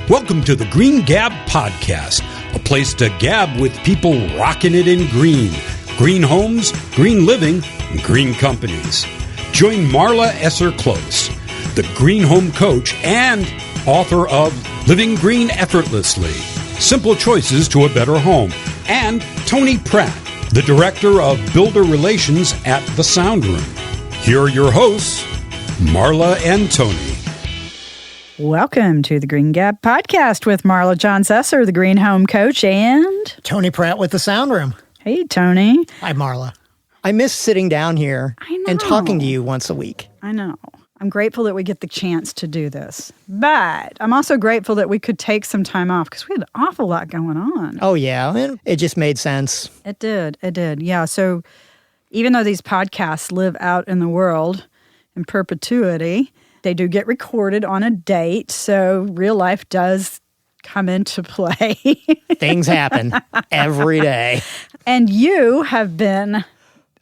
Welcome to the Green Gab Podcast, a place to gab with people rocking it in green. Green homes, green living, and green companies. Join Marla Esser-Close, the green home coach and author of Living Green Effortlessly, Simple Choices to a Better Home, and Tony Pratt, the Director of Builder Relations at The Sound Room. Here are your hosts, Marla and Tony. Welcome to the Green Gab Podcast with Marla Johns Esser, the Green Home Coach, and Tony Pratt with the Sound Room. Hey, Tony. Hi, Marla. I miss sitting down here and talking to you once a week. I know. I'm grateful that we get the chance to do this. But I'm also grateful that we could take some time off because we had an awful lot going on. Oh, yeah. And it just made sense. It did. It did. Yeah. So even though these podcasts live out in the world in perpetuity, they do get recorded on a date, so real life does come into play. Things happen every day. And you have been,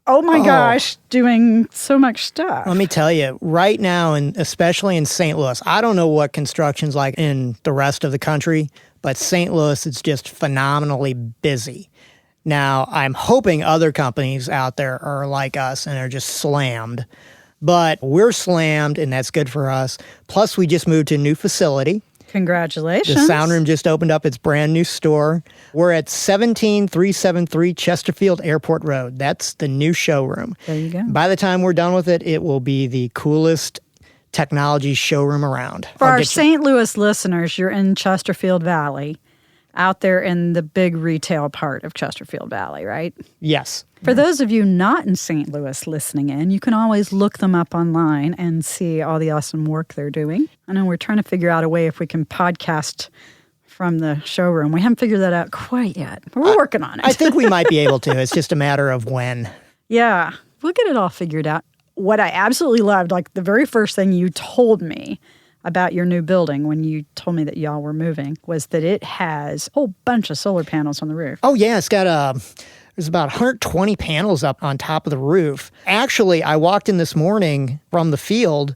gosh, doing so much stuff. Let me tell you, right now, and especially in St. Louis, I don't know what construction's like in the rest of the country, but St. Louis is just phenomenally busy. Now, I'm hoping other companies out there are like us and are just slammed. But we're slammed, and that's good for us. Plus, we just moved to a new facility. Congratulations. The Sound Room just opened up its brand new store. We're at 17373 Chesterfield Airport Road. That's the new showroom. There you go. By the time we're done with it, it will be the coolest technology showroom around. For our St. Louis listeners, you're in Chesterfield Valley, out there in the big retail part of Chesterfield Valley, right? Yes. For those of you not in St. Louis listening in, you can always look them up online and see all the awesome work they're doing. I know we're trying to figure out a way if we can podcast from the showroom. We haven't figured that out quite yet, but we're working on it. I think we might be able to. It's just a matter of when. Yeah, we'll get it all figured out. What I absolutely loved, like the very first thing you told me about your new building when you told me that y'all were moving, was that it has a whole bunch of solar panels on the roof. Oh, yeah. It's got there's about 120 panels up on top of the roof. Actually, I walked in this morning from the field,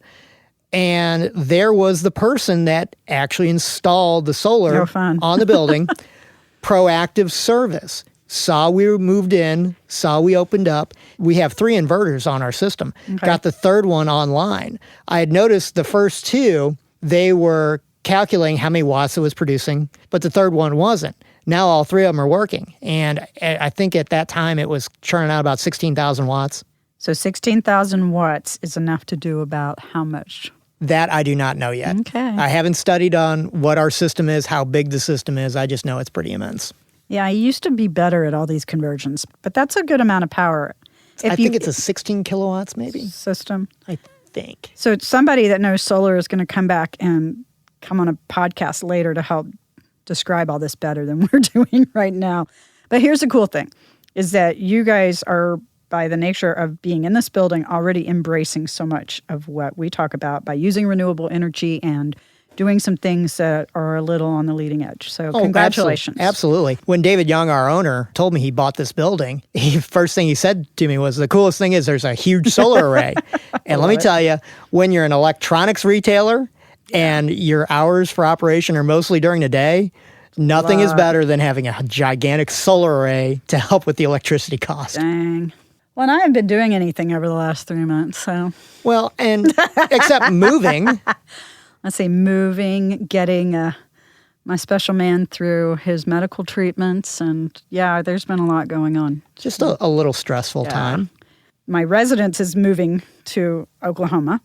and there was the person that actually installed the solar on the building. Proactive service. Saw we moved in, saw we opened up. We have 3 inverters on our system. Okay. Got the third one online. I had noticed the first 2, they were calculating how many watts it was producing, but the third one wasn't. Now all 3 of them are working. And I think at that time it was churning out about 16,000 watts. So 16,000 watts is enough to do about how much? That I do not know yet. Okay. I haven't studied on what our system is, how big the system is. I just know it's pretty immense. Yeah, I used to be better at all these conversions, but that's a good amount of power. I think it's a 16 kilowatts maybe. System. I think. So somebody that knows solar is going to come back and come on a podcast later to help describe all this better than we're doing right now. But here's the cool thing, is that you guys are, by the nature of being in this building, already embracing so much of what we talk about by using renewable energy and doing some things that are a little on the leading edge. So congratulations. Absolutely. When David Young, our owner, told me he bought this building, first thing he said to me was, the coolest thing is there's a huge solar array. And let me tell you, when you're an electronics retailer and your hours for operation are mostly during the day, nothing is better than having a gigantic solar array to help with the electricity cost. Dang. Well, and I haven't been doing anything over the last 3 months, so. Well, and except moving. Let's say moving, getting my special man through his medical treatments. And yeah, there's been a lot going on. Just a little stressful time. My residence is moving to Oklahoma.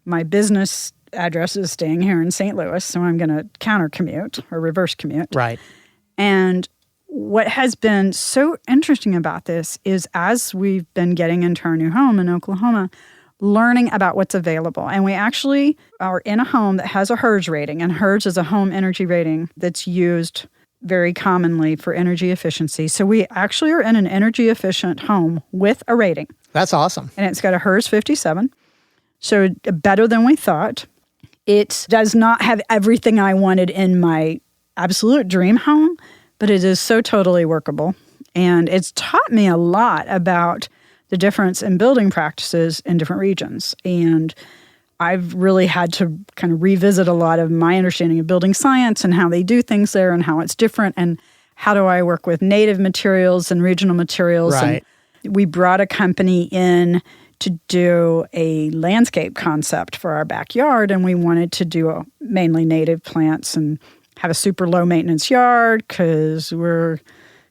My business address is staying here in St. Louis, so I'm going to counter commute or reverse commute. Right. And what has been so interesting about this is as we've been getting into our new home in Oklahoma, learning about what's available. And we actually are in a home that has a HERS rating, and HERS is a home energy rating that's used very commonly for energy efficiency. So we actually are in an energy efficient home with a rating. That's awesome. And it's got a HERS 57, so better than we thought. It does not have everything I wanted in my absolute dream home, but it is so totally workable. And it's taught me a lot about the difference in building practices in different regions. And I've really had to kind of revisit a lot of my understanding of building science and how they do things there and how it's different and how do I work with native materials and regional materials. Right. And we brought a company in to do a landscape concept for our backyard, and we wanted to do mainly native plants and have a super low maintenance yard because we're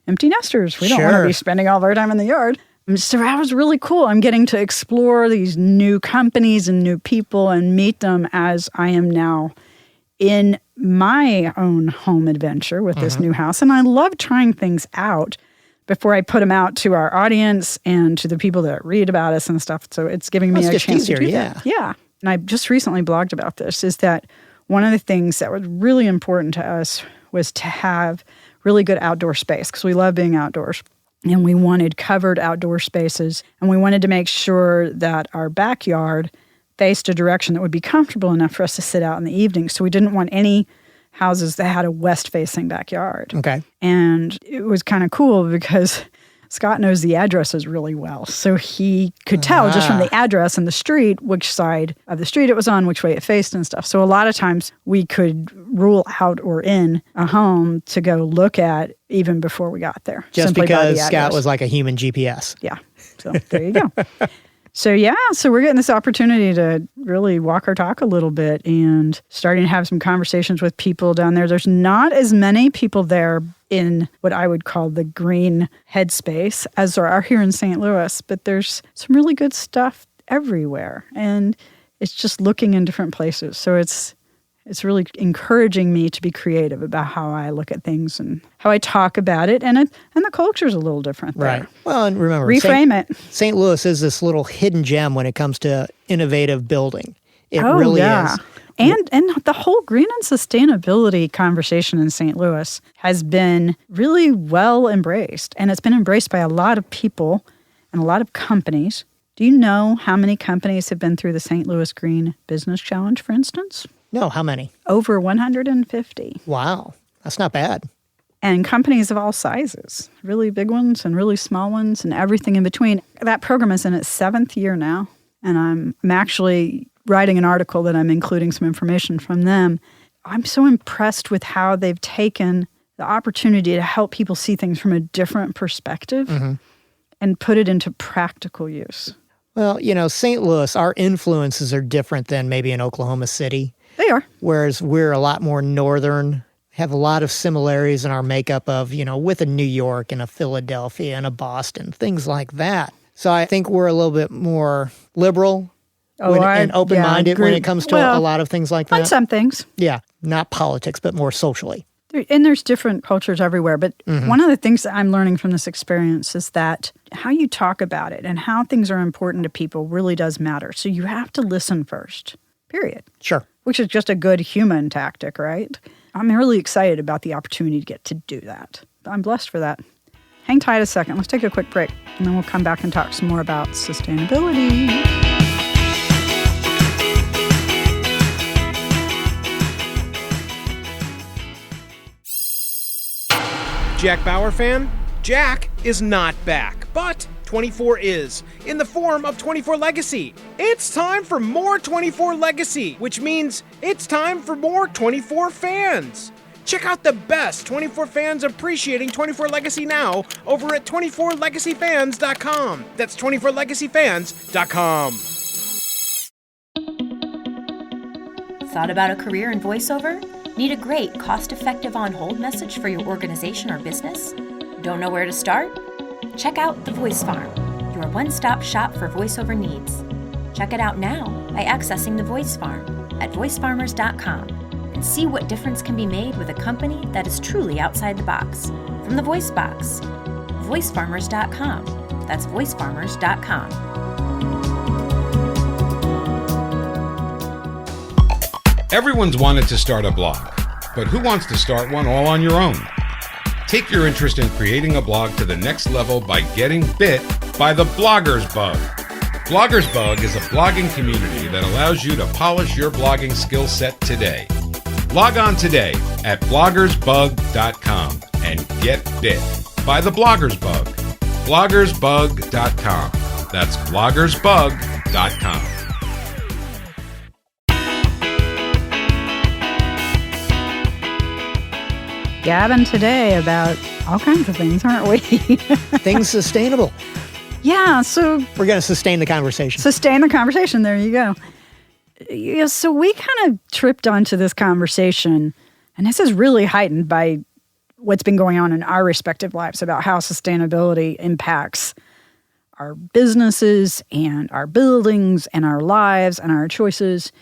empty nesters. We don't want to be spending all of our time in the yard. So that was really cool. I'm getting to explore these new companies and new people and meet them as I am now in my own home adventure with this new house. And I love trying things out before I put them out to our audience and to the people that read about us and stuff. So it's giving me a chance to do that. Yeah. And I just recently blogged about this, is that one of the things that was really important to us was to have really good outdoor space because we love being outdoors. And we wanted covered outdoor spaces. And we wanted to make sure that our backyard faced a direction that would be comfortable enough for us to sit out in the evening. So we didn't want any houses that had a west-facing backyard. Okay. And it was kind of cool because Scott knows the addresses really well. So he could tell just from the address and the street which side of the street it was on, which way it faced and stuff. So a lot of times we could rule out or in a home to go look at even before we got there. Just because Scott was like a human GPS. Yeah. So there you go. So we're getting this opportunity to really walk our talk a little bit and starting to have some conversations with people down there. There's not as many people there in what I would call the green headspace as there are here in St. Louis, but there's some really good stuff everywhere. And it's just looking in different places. So it's really encouraging me to be creative about how I look at things and how I talk about it. And the culture's a little different there. Right. Well, and remember, reframe it. St. Louis is this little hidden gem when it comes to innovative building. It really is. And the whole green and sustainability conversation in St. Louis has been really well embraced. And it's been embraced by a lot of people and a lot of companies. Do you know how many companies have been through the St. Louis Green Business Challenge, for instance? No, how many? Over 150. Wow, that's not bad. And companies of all sizes, really big ones and really small ones and everything in between. That program is in its 7th year now. And I'm actually writing an article that I'm including some information from them. I'm so impressed with how they've taken the opportunity to help people see things from a different perspective and put it into practical use. Well, St. Louis, our influences are different than maybe in Oklahoma City. They are. Whereas we're a lot more northern, have a lot of similarities in our makeup of, with a New York and a Philadelphia and a Boston, things like that. So I think we're a little bit more liberal and open-minded when it comes to a lot of things like that. On some things. Yeah, not politics, but more socially. And there's different cultures everywhere. But one of the things that I'm learning from this experience is that how you talk about it and how things are important to people really does matter. So you have to listen first, period. Sure. Which is just a good human tactic, right? I'm really excited about the opportunity to get to do that. I'm blessed for that. Hang tight a second. Let's take a quick break, and then we'll come back and talk some more about sustainability. Jack Bauer fan? Jack is not back, but 24 is, in the form of 24 Legacy. It's time for more 24 Legacy, which means it's time for more 24 fans. Check out the best 24 fans appreciating 24 Legacy now over at 24legacyfans.com. That's 24legacyfans.com. Thought about a career in voiceover? Need a great, cost-effective on-hold message for your organization or business? Don't know where to start? Check out The Voice Farm, your one-stop shop for voiceover needs. Check it out now by accessing The Voice Farm at voicefarmers.com and see what difference can be made with a company that is truly outside the box. From the Voice Box, voicefarmers.com. That's voicefarmers.com. Everyone's wanted to start a blog, but who wants to start one all on your own? Take your interest in creating a blog to the next level by getting bit by the Bloggers Bug. Bloggers Bug is a blogging community that allows you to polish your blogging skill set today. Log on today at bloggersbug.com and get bit by the Bloggers Bug. bloggersbug.com. That's bloggersbug.com. gabbing today about all kinds of things, aren't we? Things sustainable. Yeah, so We're going to sustain the conversation. sustain the conversation. There you go. Yeah, so we kind of tripped onto this conversation, and this is really heightened by what's been going on in our respective lives about how sustainability impacts our businesses and our buildings and our lives and our choices.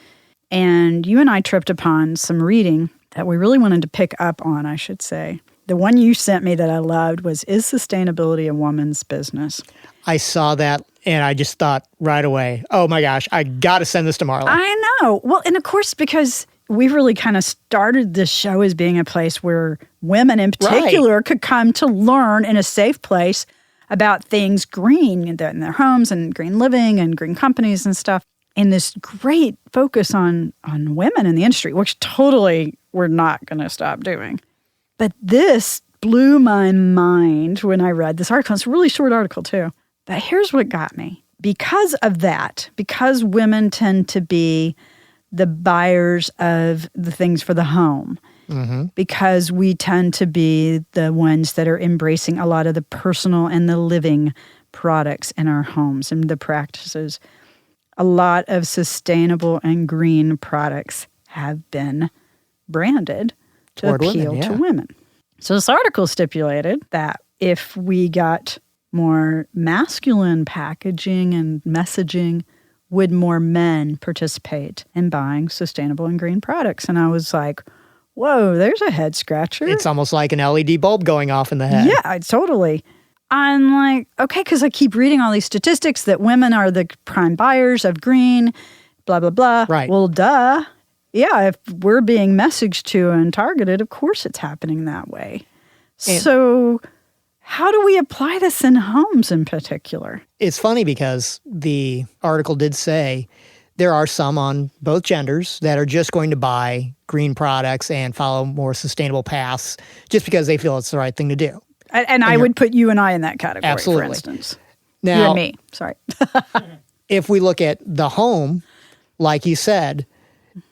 And you and I tripped upon some reading that we really wanted to pick up on, I should say. The one you sent me that I loved was, Is Sustainability a Woman's Business? I saw that and I just thought right away, oh my gosh, I got to send this to Marla. I know. Well, and of course, because we really kind of started this show as being a place where women in particular could come to learn in a safe place about things green in their homes and green living and green companies and stuff. And this great focus on women in the industry, which totally we're not going to stop doing. But this blew my mind when I read this article. It's a really short article too. But here's what got me. Because of that, because women tend to be the buyers of the things for the home, because we tend to be the ones that are embracing a lot of the personal and the living products in our homes and the practices, a lot of sustainable and green products have been branded to Toward appeal women, to women. So this article stipulated that if we got more masculine packaging and messaging, would more men participate in buying sustainable and green products? And I was like, whoa, there's a head scratcher. It's almost like an LED bulb going off in the head. Yeah, totally. I'm like, okay, because I keep reading all these statistics that women are the prime buyers of green, blah, blah, blah. Right. Well, duh. Yeah, if we're being messaged to and targeted, of course it's happening that way. So how do we apply this in homes in particular? It's funny because the article did say there are some on both genders that are just going to buy green products and follow more sustainable paths just because they feel it's the right thing to do. And I would put you and I in that category, Absolutely. for instance. Now, you and me, sorry. if we look at the home, like you said,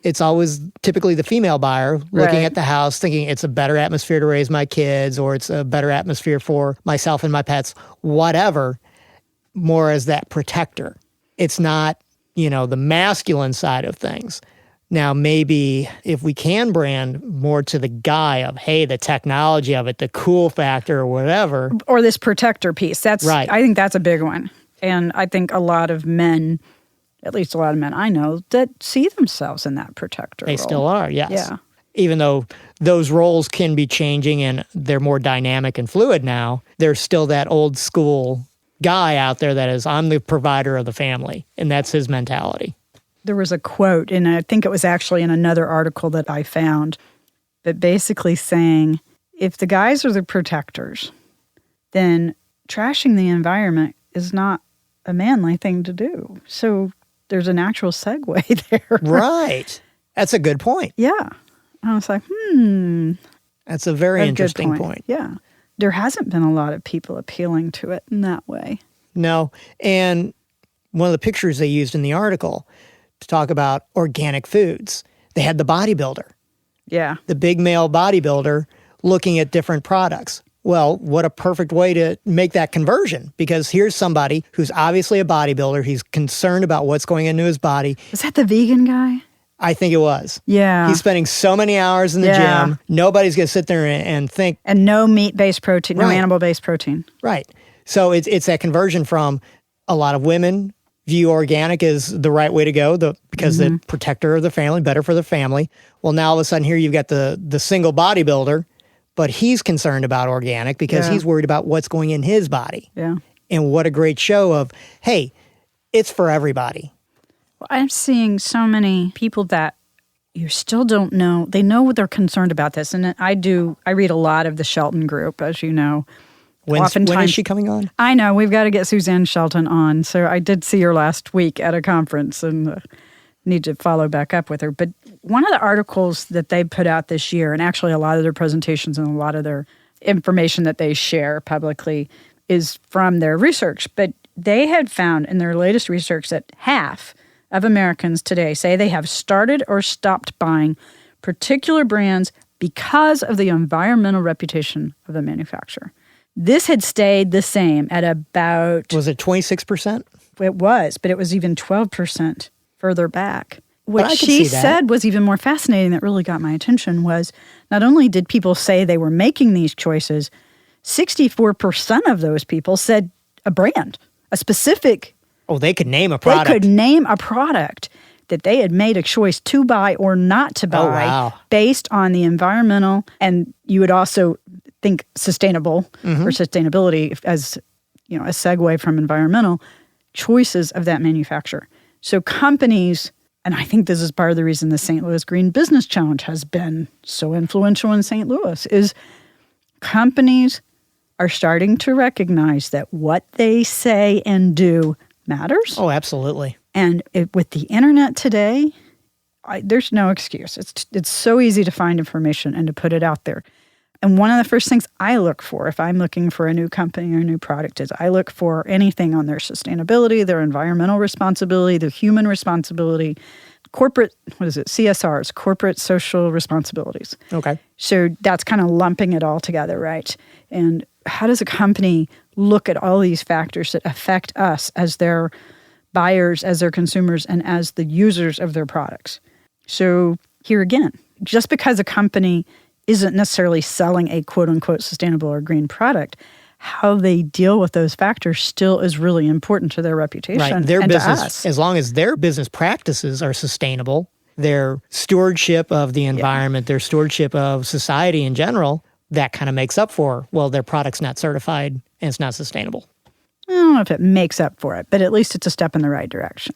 it's always typically the female buyer looking Right. at the house thinking it's a better atmosphere to raise my kids or it's a better atmosphere for myself and my pets, whatever, more as that protector. It's not, the masculine side of things. Now, maybe if we can brand more to the guy of, hey, the technology of it, the cool factor or whatever. Or this protector piece. That's Right. I think that's a big one. And I think a lot of men, at least a lot of men I know, that see themselves in that protector They role. still are, yes. Yeah. Even though those roles can be changing and they're more dynamic and fluid now, there's still that old school guy out there that is, I'm the provider of the family, and that's his mentality. There was a quote, and I think it was actually in another article that I found, but basically saying, if the guys are the protectors, then trashing the environment is not a manly thing to do. So there's a natural segue there. Right. That's a good point. Yeah. I was like, That's a very a good interesting point. Yeah. There hasn't been a lot of people appealing to it in that way. No. And one of the pictures they used in the article to talk about organic foods, they had the bodybuilder, Yeah. the big male bodybuilder looking at different products. Well, what a perfect way to make that conversion, because here's somebody who's obviously a bodybuilder. He's concerned about what's going into his body. Was that the vegan guy? I think it was. Yeah. He's spending so many hours in the Yeah. gym. Nobody's going to sit there and think, And no meat-based protein, no Right. animal-based protein. right. So it's that conversion from a lot of women view organic as the right way to go because the protector of the family, better for the family. Well, now all of a sudden here you've got the single bodybuilder, but he's concerned about organic because Yeah. he's worried about what's going in his body. Yeah. And what a great show of, hey, it's for everybody. Well, I'm seeing so many people that you still don't know. They know what they're concerned about this. And I read a lot of the Shelton group, as you know. When Oftentimes- is she coming on? I know. We've got to get Suzanne Shelton on. So I did see her last week at a conference and need to follow back up with her. But one of the articles that they put out this year, and actually a lot of their presentations and a lot of their information that they share publicly is from their research. But they had found in their latest research that half of Americans today say they have started or stopped buying particular brands because of the environmental reputation of the manufacturer. This had stayed the same at about... Was it 26%? It was, but it was even 12% further back. But What she said was even more fascinating that really got my attention was not only did people say they were making these choices, 64% of those people said a brand, a specific... Oh, they could name a product. They could name a product that they had made a choice to buy or not to buy based on the environmental, and you would also think sustainable or sustainability as, you know, a segue from environmental choices of that manufacturer. So companies, and I think this is part of the reason the St. Louis Green Business Challenge has been so influential in St. Louis, is companies are starting to recognize that what they say and do matters. Oh, absolutely. And with the internet today, there's no excuse. It's so easy to find information and to put it out there. And one of the first things I look for if I'm looking for a new company or a new product is I look for anything on their sustainability, their environmental responsibility, their human responsibility, corporate, CSRs, corporate social responsibilities. Okay. So that's kind of lumping it all together, right? And how does a company look at all these factors that affect us as their buyers, as their consumers, and as the users of their products? So here again, just because a company isn't necessarily selling a quote-unquote sustainable or green product, how they deal with those factors still is really important to their reputation right. Their and business, to us. As long as their business practices are sustainable, their stewardship of the environment, their stewardship of society in general, that kind of makes up for, well, their product's not certified and it's not sustainable. I don't know if it makes up for it, but at least it's a step in the right direction.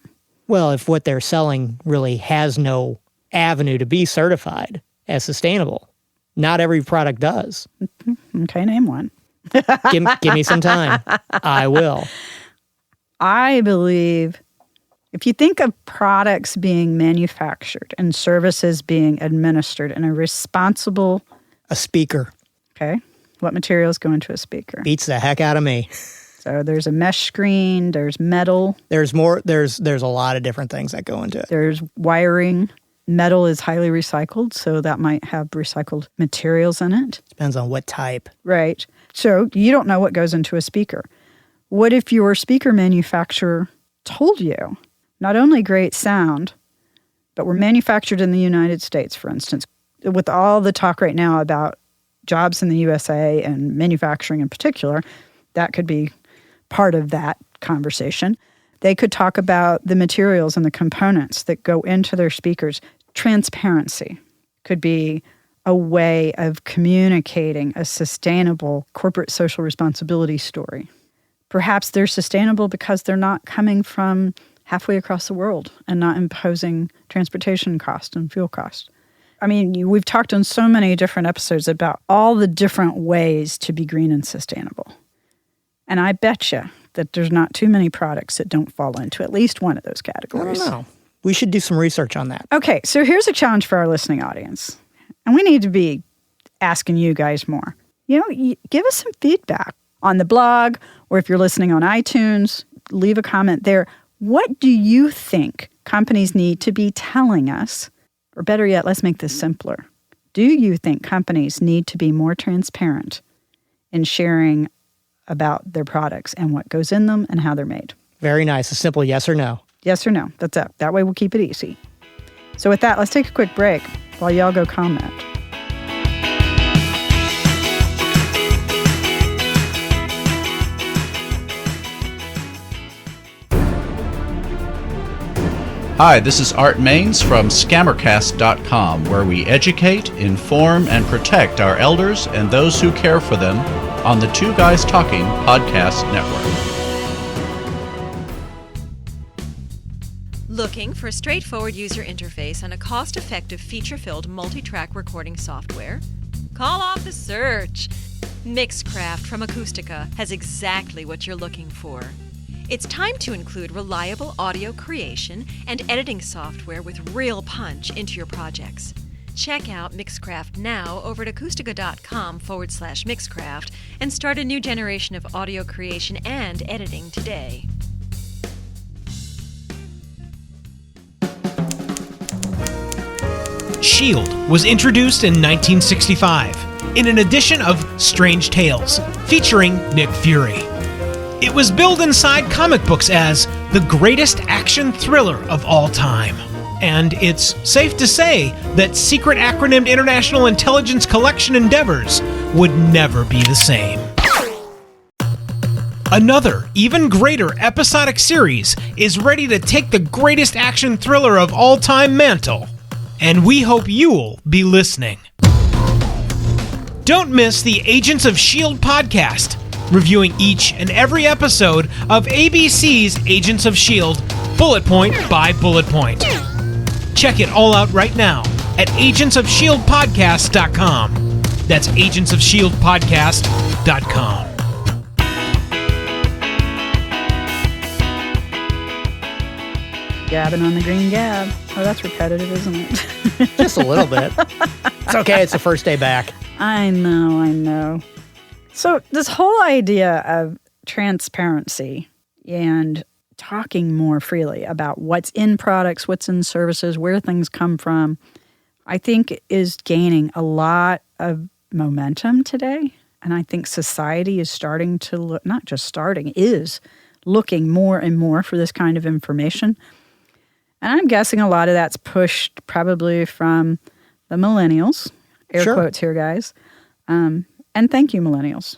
Well, if what they're selling really has no avenue to be certified as sustainable, not every product does. Okay, name one. Give me some time. I will. I believe if you think of products being manufactured and services being administered in a responsible... A speaker. Okay. What materials go into a speaker? Beats the heck out of me. So there's a mesh screen, there's metal. There's a lot of different things that go into it. There's wiring. Metal is highly recycled, so that might have recycled materials in it. Depends on what type. Right. So you don't know what goes into a speaker. What if your speaker manufacturer told you not only great sound, but were manufactured in the United States, for instance, with all the talk right now about jobs in the USA and manufacturing in particular, that could be part of that conversation. They could talk about the materials and the components that go into their speakers. Transparency could be a way of communicating a sustainable corporate social responsibility story. Perhaps they're sustainable because they're not coming from halfway across the world and not imposing transportation cost and fuel cost. I mean, we've talked on so many different episodes about all the different ways to be green and sustainable. And I bet you that there's not too many products that don't fall into at least one of those categories. I don't know. We should do some research on that. Okay, so here's a challenge for our listening audience. And we need to be asking you guys more. Give us some feedback on the blog, or if you're listening on iTunes, leave a comment there. What do you think companies need to be telling us? Or better yet, let's make this simpler. Do you think companies need to be more transparent in sharing about their products and what goes in them and how they're made? Very nice. A simple yes or no. Yes or no. That's it. That way we'll keep it easy. So with that, let's take a quick break while y'all go comment. Hi, this is Art Maines from Scammercast.com, where we educate, inform, and protect our elders and those who care for them on the Two Guys Talking podcast network. Looking for a straightforward user interface and a cost-effective, feature-filled multi-track recording software? Call off the search! Mixcraft from Acoustica has exactly what you're looking for. It's time to include reliable audio creation and editing software with real punch into your projects. Check out Mixcraft now over at acoustica.com/Mixcraft and start a new generation of audio creation and editing today. Shield was introduced in 1965 in an edition of Strange Tales, featuring Nick Fury. It was billed inside comic books as the greatest action thriller of all time. And it's safe to say that secret acronymed International Intelligence Collection endeavors would never be the same. Another, even greater episodic series is ready to take the greatest action thriller of all time mantle. And we hope you'll be listening. Don't miss the Agents of S.H.I.E.L.D. podcast, reviewing each and every episode of ABC's Agents of S.H.I.E.L.D. bullet point by bullet point. Check it all out right now at agentsofshieldpodcast.com. That's agentsofshieldpodcast.com. Gabbing on the green gab. Oh, that's repetitive, isn't it? Just a little bit. It's okay. It's the first day back. I know. So this whole idea of transparency and talking more freely about what's in products, what's in services, where things come from, I think is gaining a lot of momentum today. And I think society is starting to look, not just starting, is looking more and more for this kind of information. And I'm guessing a lot of that's pushed probably from the millennials, air quotes here, guys. And thank you, millennials,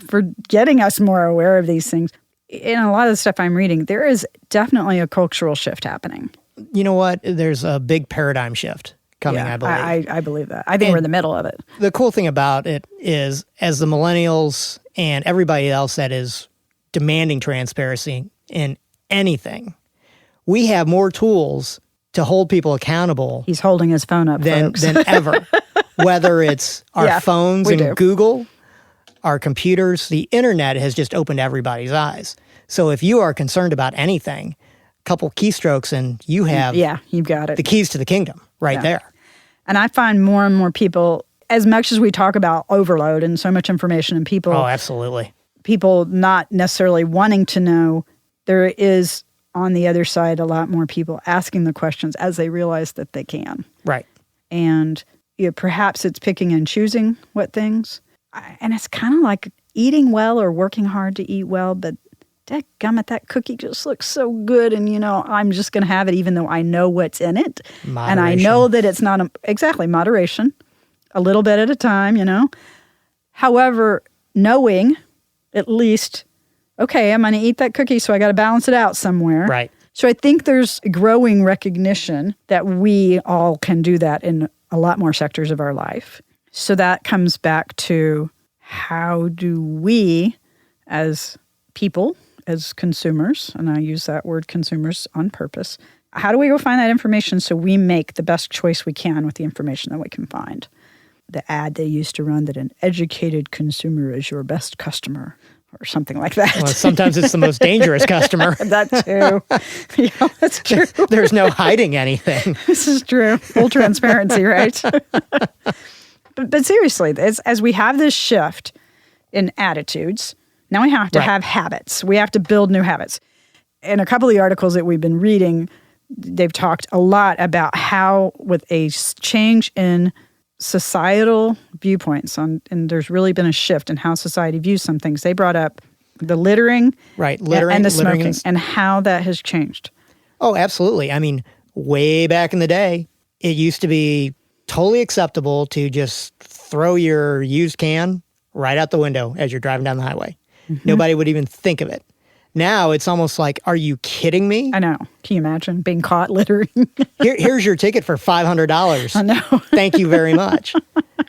for getting us more aware of these things. In a lot of the stuff I'm reading, there is definitely a cultural shift happening. You know what? There's a big paradigm shift coming, I believe. I believe that. I think we're in the middle of it. The cool thing about it is, as the millennials and everybody else that is demanding transparency in anything, we have more tools to hold people accountable. He's holding his phone up, than ever. Whether it's our phones and Google, our computers, the internet has just opened everybody's eyes. So if you are concerned about anything, a couple keystrokes and you have you've got it. The keys to the kingdom right there. And I find more and more people, as much as we talk about overload and so much information and people. Oh, absolutely. People not necessarily wanting to know, there is on the other side a lot more people asking the questions as they realize that they can. Right. And perhaps it's picking and choosing what things. And it's kind of like eating well or working hard to eat well, but dadgummit, that cookie just looks so good. And, I'm just going to have it even though I know what's in it. Moderation. And I know that it's not, exactly, moderation, a little bit at a time, However, knowing at least, okay, I'm going to eat that cookie, so I got to balance it out somewhere. Right. So I think there's growing recognition that we all can do that in a lot more sectors of our life. So that comes back to, how do we as people, as consumers, and I use that word consumers on purpose, how do we go find that information so we make the best choice we can with the information that we can find? The ad they used to run that an educated consumer is your best customer, or something like that. Well, sometimes it's the most dangerous customer. That too. Yeah, that's true. There's no hiding anything. This is true. Full transparency, right? But seriously, as we have this shift in attitudes, now we have to have habits. We have to build new habits. In a couple of the articles that we've been reading, they've talked a lot about how, with a change in societal viewpoints and there's really been a shift in how society views some things. They brought up the littering, and the smoking, and how that has changed. Oh, absolutely. I mean, way back in the day, it used to be totally acceptable to just throw your used can right out the window as you're driving down the highway. Mm-hmm. Nobody would even think of it. Now it's almost like, are you kidding me? I know. Can you imagine being caught littering? Here's your ticket for $500. I know. Thank you very much.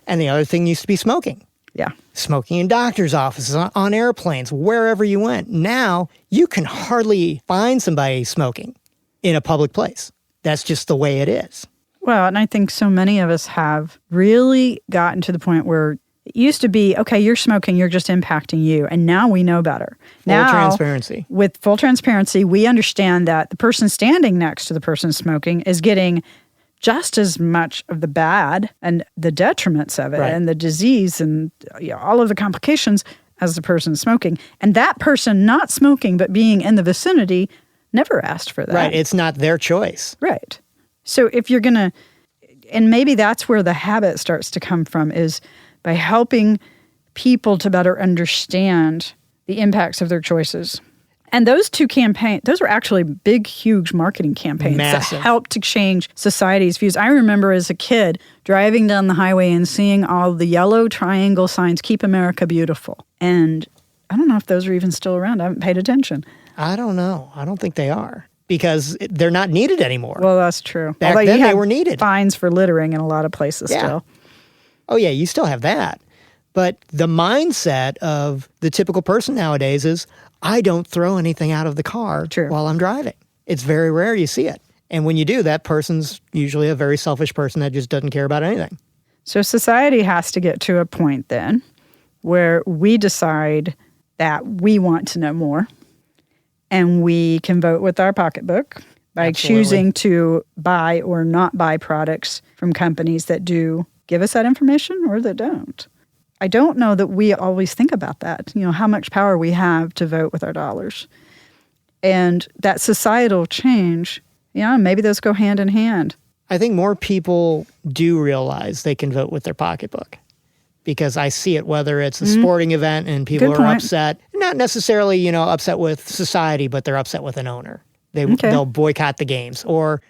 And the other thing used to be smoking. Yeah. Smoking in doctor's offices, on airplanes, wherever you went. Now you can hardly find somebody smoking in a public place. That's just the way it is. Well, and I think so many of us have really gotten to the point where it used to be, okay, you're smoking, you're just impacting you. And now we know better. Full transparency. With full transparency, we understand that the person standing next to the person smoking is getting just as much of the bad and the detriments of it and the disease and all of the complications as the person smoking. And that person not smoking but being in the vicinity never asked for that. Right. It's not their choice. Right. So if you're going to, And maybe that's where the habit starts to come from, is by helping people to better understand the impacts of their choices. And those two campaigns, those were actually big, huge marketing campaigns Massive. that helped to change society's views. I remember as a kid driving down the highway and seeing all the yellow triangle signs, "Keep America Beautiful." And I don't know if those are even still around. I haven't paid attention. I don't know. I don't think they are, because they're not needed anymore. Well, that's true. Back Although then, you they had were needed. fines for littering in a lot of places still. Oh, yeah, you still have that. But the mindset of the typical person nowadays is, I don't throw anything out of the car while I'm driving. It's very rare you see it. And when you do, that person's usually a very selfish person that just doesn't care about anything. So society has to get to a point then where we decide that we want to know more, and we can vote with our pocketbook by choosing to buy or not buy products from companies that do give us that information or that don't. I don't know that we always think about that, how much power we have to vote with our dollars. And that societal change, maybe those go hand in hand. I think more people do realize they can vote with their pocketbook, because I see it, whether it's a sporting event and people are upset, not necessarily, upset with society, but they're upset with an owner. They'll boycott the games. Or,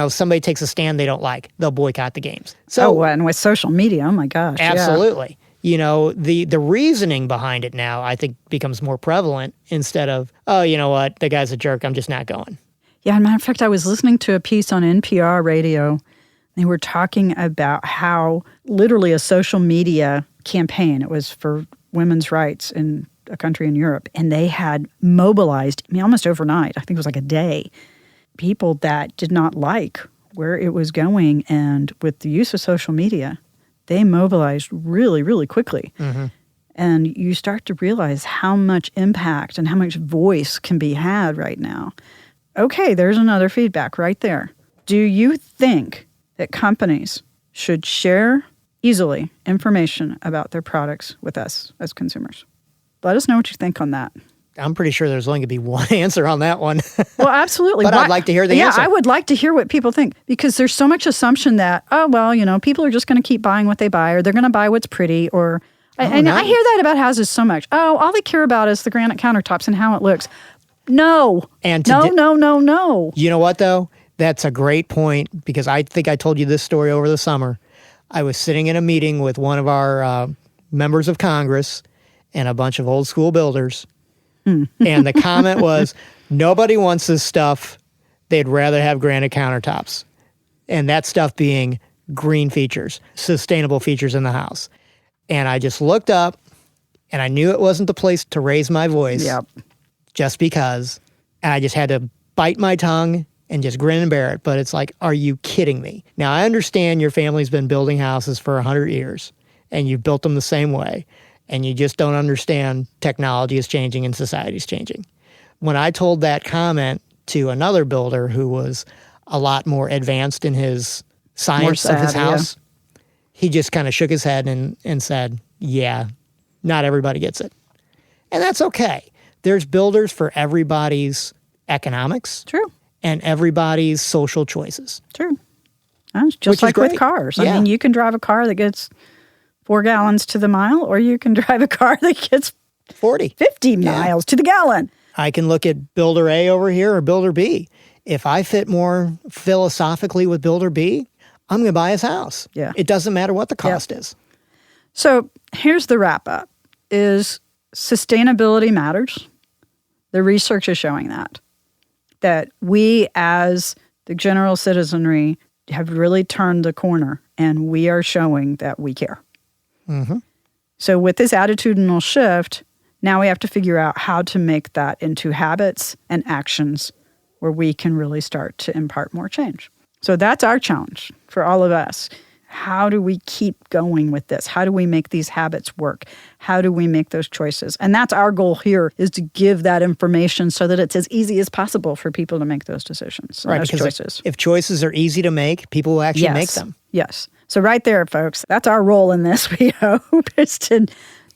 somebody takes a stand they don't like, they'll boycott the games. So, and with social media, oh my gosh. Absolutely. Yeah. The reasoning behind it now, I think, becomes more prevalent instead of, oh, you know what, the guy's a jerk, I'm just not going. Yeah, as a matter of fact, I was listening to a piece on NPR radio. They were talking about how literally a social media campaign, it was for women's rights in a country in Europe, and they had mobilized, almost overnight, I think it was like a day, people that did not like where it was going. And with the use of social media, they mobilized really, really quickly. Mm-hmm. And you start to realize how much impact and how much voice can be had right now. Okay, there's another feedback right there. Do you think that companies should share easily information about their products with us as consumers? Let us know what you think on that. I'm pretty sure there's only going to be one answer on that one. Well, absolutely. But I'd like to hear the answer. Yeah, I would like to hear what people think, because there's so much assumption that, people are just going to keep buying what they buy, or they're going to buy what's pretty, or... I hear that about houses so much. Oh, all they care about is the granite countertops and how it looks. No. No. You know what, though? That's a great point, because I think I told you this story over the summer. I was sitting in a meeting with one of our members of Congress and a bunch of old school builders. And the comment was, nobody wants this stuff. They'd rather have granite countertops. And that stuff being green features, sustainable features in the house. And I just looked up, and I knew it wasn't the place to raise my voice. Yep. Just because. And I just had to bite my tongue and just grin and bear it. But it's like, are you kidding me? Now, I understand your family's been building houses for 100 years, and you've built them the same way. And you just don't understand technology is changing and society is changing. When I told that comment to another builder who was a lot more advanced in his science of his house, he just kind of shook his head and said, yeah, not everybody gets it. And that's okay. There's builders for everybody's economics. True. And everybody's social choices. True. It's just like with cars. Yeah. I mean, you can drive a car that gets 4 gallons to the mile, or you can drive a car that gets 50 miles to the gallon. I can look at Builder A over here or Builder B. If I fit more philosophically with Builder B, I'm going to buy his house. Yeah. It doesn't matter what the cost is. So here's the wrap up, is sustainability matters. The research is showing that we as the general citizenry have really turned the corner, and we are showing that we care. Mm-hmm. So with this attitudinal shift, now we have to figure out how to make that into habits and actions where we can really start to impart more change. So that's our challenge for all of us. How do we keep going with this? How do we make these habits work? How do we make those choices? And that's our goal here, is to give that information so that it's as easy as possible for people to make those decisions, right, those because choices. If choices are easy to make, people will actually make them. Yes. So right there, folks, that's our role in this, we hope, is to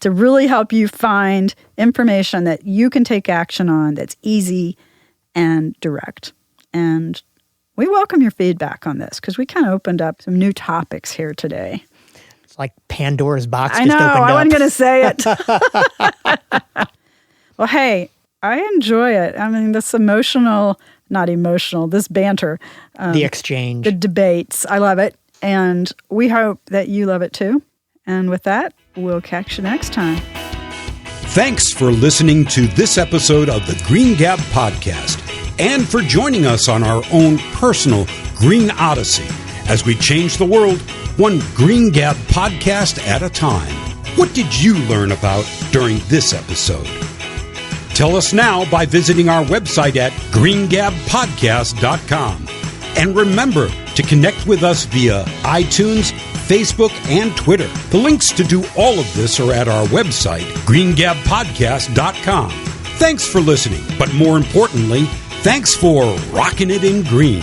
really help you find information that you can take action on that's easy and direct. And We welcome your feedback on this because we kind of opened up some new topics here today. It's like Pandora's box I just know, opened up. I wasn't going to say it. Well, hey, I enjoy it. I mean, this this banter. The exchange. The debates. I love it. And we hope that you love it too. And with that, we'll catch you next time. Thanks for listening to this episode of the Green Gab Podcast and for joining us on our own personal Green Odyssey as we change the world one Green Gab podcast at a time. What did you learn about during this episode? Tell us now by visiting our website at greengabpodcast.com. And remember to connect with us via iTunes, Facebook, and Twitter. The links to do all of this are at our website, greengabpodcast.com. Thanks for listening, but more importantly, thanks for rocking it in green.